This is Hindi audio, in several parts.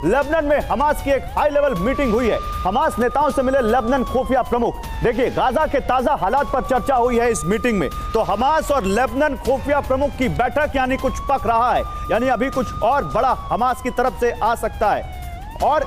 लेबनान में हमास की एक हाई लेवल मीटिंग हुई है। हमास नेताओं से मिले लेबनान खुफिया प्रमुख। देखिए, गाजा के ताजा हालात पर चर्चा हुई है इस मीटिंग में। तो हमास और लेबनान खुफिया प्रमुख की बैठक यानी कुछ पक रहा है, यानी अभी कुछ और बड़ा हमास की तरफ से आ सकता है। और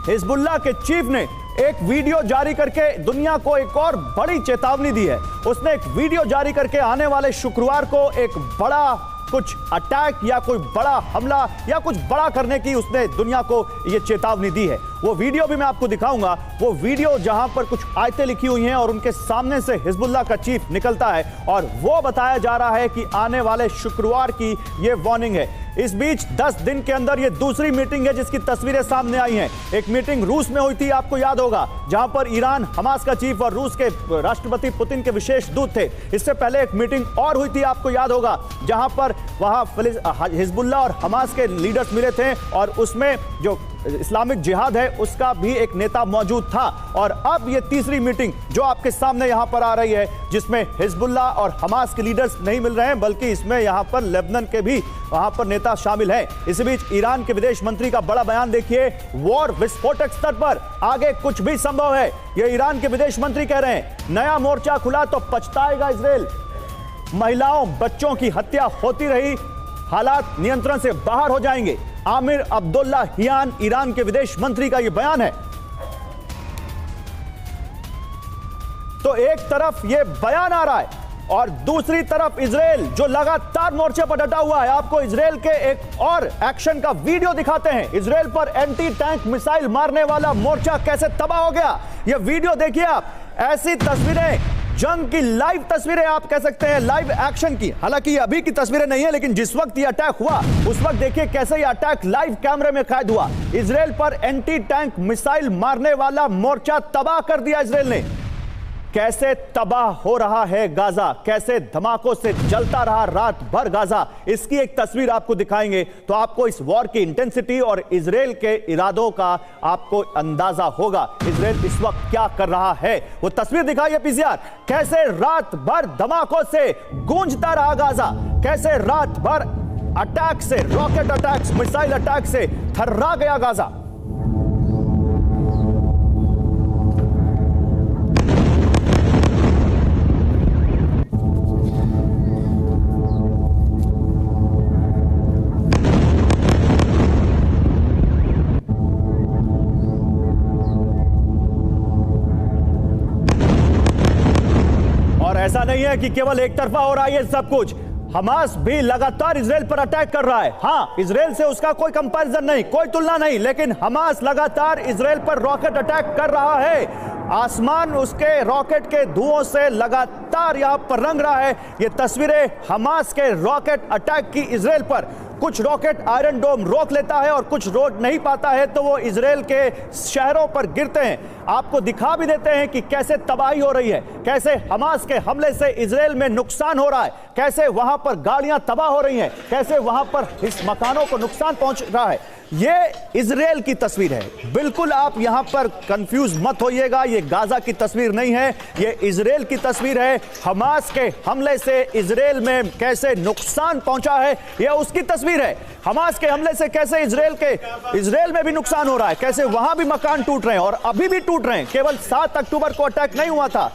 हिजबुल्लाह के चीफ ने एक वीडियो जारी करके दुनिया को एक और बड़ी चेतावनी दी है। उसने एक वीडियो जारी करके आने वाले शुक्रवार को एक बड़ा कुछ अटैक या कोई बड़ा हमला या कुछ बड़ा करने की उसने दुनिया को यह चेतावनी दी है। वो वीडियो भी मैं आपको दिखाऊंगा। वो वीडियो जहां पर कुछ आयतें लिखी हुई हैं और उनके सामने से हिजबुल्लाह का चीफ निकलता है और वो बताया जा रहा है कि आने वाले शुक्रवार की ये वार्निंग है। इस बीच 10 दिन के अंदर ये दूसरी मीटिंग है जिसकी तस्वीरें सामने आई हैं। एक मीटिंग रूस में हुई थी, आपको याद होगा, जहां पर ईरान, हमास का चीफ और रूस के राष्ट्रपति पुतिन के विशेष दूत थे। इससे पहले एक मीटिंग और हुई थी, आपको याद होगा, जहां पर वहां हिजबुल्लाह और हमास के लीडर्स मिले थे और उसमें जो इस्लामिक जिहाद है उसका भी एक नेता मौजूद था। और अब ये तीसरी मीटिंग जो आपके सामने यहां पर आ रही है, जिसमें हिजबुल्लाह और हमास के लीडर्स नहीं मिल रहे हैं, बल्कि इसमें यहां पर लेबनान के भी वहां पर नेता शामिल हैं। इसी बीच ईरान के विदेश मंत्री का बड़ा बयान देखिए, वॉर विस्फोटक स्तर पर, आगे कुछ भी संभव है, ये ईरान के विदेश मंत्री कह रहे हैं। नया मोर्चा खुला तो पछताएगा इजराइल। महिलाओं, बच्चों की हत्या होती रही, हालात नियंत्रण से बाहर हो जाएंगे। आमिर अब्दुल्लाहियान ईरान के विदेश मंत्री का यह बयान है। तो एक तरफ यह बयान आ रहा है और दूसरी तरफ इजराइल जो लगातार मोर्चे पर डटा हुआ है। आपको इजराइल के एक और एक्शन का वीडियो दिखाते हैं। इजराइल पर एंटी टैंक मिसाइल मारने वाला मोर्चा कैसे तबाह हो गया, यह वीडियो देखिए आप। ऐसी तस्वीरें, जंग की लाइव तस्वीरें आप कह सकते हैं, लाइव एक्शन की। हालांकि ये अभी की तस्वीरें नहीं है, लेकिन जिस वक्त ये अटैक हुआ उस वक्त देखिए कैसे ये अटैक लाइव कैमरे में कैद हुआ। इजराइल पर एंटी टैंक मिसाइल मारने वाला मोर्चा तबाह कर दिया इजराइल ने। कैसे तबाह हो रहा है गाजा, कैसे धमाकों से जलता रहा रात भर गाजा, इसकी एक तस्वीर आपको दिखाएंगे तो आपको इस वॉर की इंटेंसिटी और इजराइल के इरादों का आपको अंदाजा होगा। इजराइल इस वक्त क्या कर रहा है, वो तस्वीर दिखाइए पीसीआर। कैसे रात भर धमाकों से गूंजता रहा गाजा, कैसे रात भर अटैक से, रॉकेट अटैक्स, मिसाइल अटैक से थर्रा गया गाजा। ऐसा नहीं है कि केवल एक तरफा हो रहा है ये सब कुछ। हमास भी लगातार इजराइल पर अटैक कर रहा है। हां, इजराइल से उसका कोई कंपैरिजन नहीं, कोई तुलना नहीं, लेकिन हमास लगातार इजराइल पर रॉकेट अटैक कर रहा है। आसमान उसके रॉकेट के धुओं से लगातार यहां पर रंग रहा है। ये तस्वीरें हमास के रॉकेट अटैक की इजराइल पर। कुछ रॉकेट आयरन डोम रोक लेता है और कुछ रोक नहीं पाता है, तो वो इजराइल के शहरों पर गिरते हैं। आपको दिखा भी देते हैं कि कैसे तबाही हो रही है, कैसे हमास के हमले से इजराइल में नुकसान हो रहा है, कैसे वहां पर गाड़ियां तबाह हो रही हैं, कैसे वहां पर इस मकानों को नुकसान पहुंच रहा है। ये इजराइल की तस्वीर है। बिल्कुल आप यहां पर कंफ्यूज मत होइएगा, ये गाजा की तस्वीर नहीं है, ये इजराइल की तस्वीर है। हमास के हमले से इजराइल में कैसे नुकसान पहुंचा है, यह उसकी तस्वीर है। हमास के हमले से कैसे इजराइल में भी नुकसान हो रहा है, कैसे वहां भी मकान टूट रहे हैं और अभी भी टूट रहे हैं। केवल 7 अक्टूबर को अटैक नहीं हुआ था,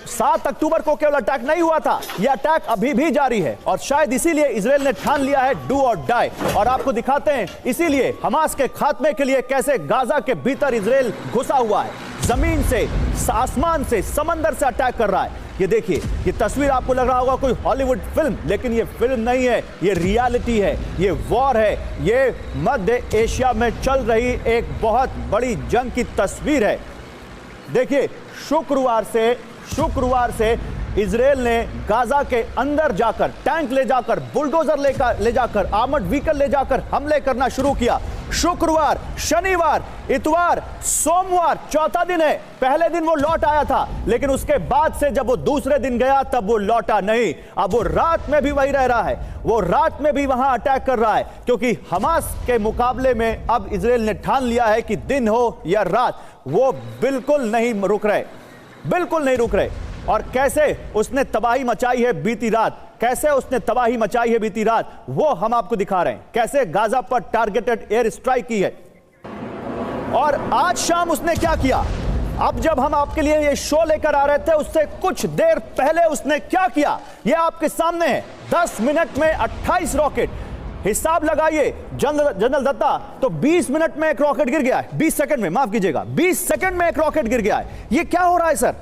7 अक्टूबर को केवल अटैक नहीं हुआ था, यह अटैक अभी भी जारी है और शायद इसीलिए इजराइल ने ठान लिया है डू और डाई। और आपको दिखाते हैं इसीलिए हमास के खात्मे के लिए कैसे गाजा के भीतर इजराइल घुसा हुआ है, जमीन से, आसमान से, समंदर से अटैक कर रहा है। ये देखिए, ये तस्वीर आपको लग रहा होगा कोई हॉलीवुड फिल्म, लेकिन ये फिल्म नहीं है, ये रियलिटी है, ये वॉर है, ये मध्य एशिया में चल रही एक बहुत बड़ी जंग की तस्वीर है। देखिए, शुक्रवार से इजराइल ने गाजा के अंदर जाकर टैंक ले जाकर, बुलडोजर ले जाकर, आर्मर्ड व्हीकल ले जाकर हमले करना शुरू किया। शुक्रवार, शनिवार, इतवार, सोमवार, चौथा दिन है। पहले दिन वो लौट आया था, लेकिन उसके बाद से जब वो दूसरे दिन गया तब वो लौटा नहीं। अब वो रात में भी वही रह रहा है, वो रात में भी वहां अटैक कर रहा है, क्योंकि हमास के मुकाबले में अब इजराइल ने ठान लिया है कि दिन हो या रात, वो बिल्कुल नहीं रुक रहे, बिल्कुल नहीं रुक रहे। और कैसे उसने तबाही मचाई है बीती रात। कैसे उसने तबाही मचाई है बीती रात, वो हम आपको दिखा रहे हैं। कैसे गाजा पर टारगेटेड एयर स्ट्राइक की है और आज शाम उसने क्या किया। अब जब हम आपके लिए ये शो लेकर आ रहे थे, उससे कुछ देर पहले उसने क्या किया, ये आपके सामने है। 10 मिनट में 28 रॉकेट, हिसाब लगाइए जनरल दत्ता, तो 20 मिनट में एक रॉकेट गिर गया है। 20 सेकंड में, माफ कीजिएगा, 20 सेकंड में एक रॉकेट गिर गया है। ये क्या हो रहा है सर?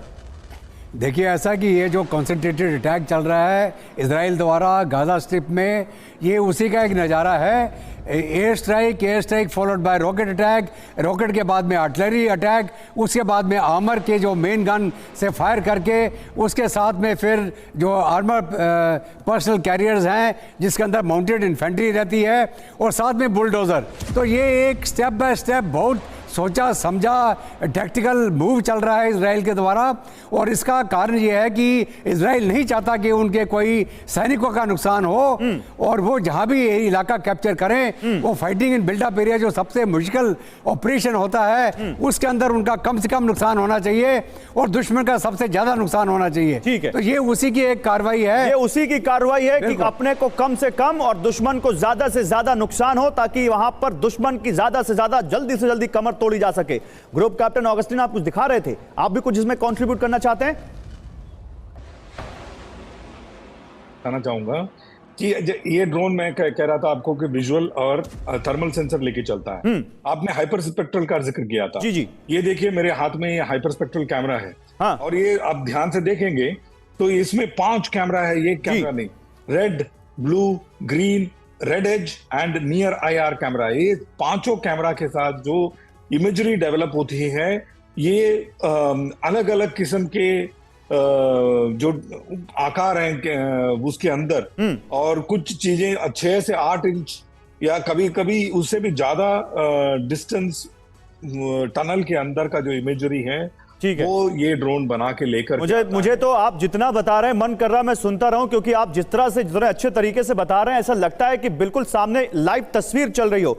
देखिए, ऐसा कि ये जो कॉन्सेंट्रेटेड अटैक चल रहा है इजराइल द्वारा गाजा स्ट्रिप में, ये उसी का एक नज़ारा है। Air strike followed by rocket attack, rocket के बाद में आर्टिलरी अटैक, उसके बाद में आर्मर के जो मेन गन से फायर करके, उसके साथ में फिर जो आर्मर पर्सनल कैरियर्स हैं जिसके अंदर माउंटेड इन्फेंट्री रहती है, और साथ में बुलडोज़र। तो ये एक स्टेप बाय स्टेप बहुत सोचा समझा टैक्टिकल मूव चल रहा है इजराइल के द्वारा। और इसका कारण यह है कि इजराइल नहीं चाहता कि उनके कोई सैनिकों का नुकसान हो, और वो जहां भी ये इलाका कैप्चर करें, वो फाइटिंग इन बिल्डअप एरिया जो सबसे मुश्किल ऑपरेशन होता है, उसके अंदर उनका कम से कम नुकसान होना चाहिए और दुश्मन का सबसे ज्यादा नुकसान होना चाहिए। ठीक है, तो ये उसी की एक कार्रवाई है। ये उसी की कार्रवाई है कि अपने को कम से कम और दुश्मन को ज्यादा से ज्यादा नुकसान हो, ताकि वहां पर दुश्मन की ज्यादा से ज्यादा जल्दी से जल्दी कमर तोड़ी जा सके। ग्रुप कैप्टन ऑगस्टिन, आप कुछ दिखा रहे थे, आप भी कुछ इसमें कंट्रीब्यूट करना चाहते हैं? कहना चाहूंगा कि ये ड्रोन, मैं कह रहा था आपको कि विजुअल और थर्मल सेंसर लेके चलता है। आपने हाइपर स्पेक्ट्रल का जिक्र किया था। जी जी। ये देखिए मेरे हाथ में ये हाइपर स्पेक्ट्रल कैमरा है। हाँ। और ये आप ध्यान से देखेंगे तो इसमें 5 कैमरा है, ये कैमरा नहीं, red, blue, green, red edge and near IR camera. ये 5 कैमरा के साथ जो इमेजरी डेवलप होती है, ये अलग अलग किस्म के जो आकार हैं उसके अंदर, और कुछ चीजें 6 से 8 इंच या कभी कभी उससे भी ज्यादा डिस्टेंस टनल के अंदर का जो इमेजरी है, ठीक है, वो ये ड्रोन बना के लेकर मुझे तो आप जितना बता रहे हैं मन कर रहा है मैं सुनता रहूं, क्योंकि आप जिस तरह से जितने अच्छे तरीके से बता रहे हैं, ऐसा लगता है कि बिल्कुल सामने लाइव तस्वीर चल रही हो।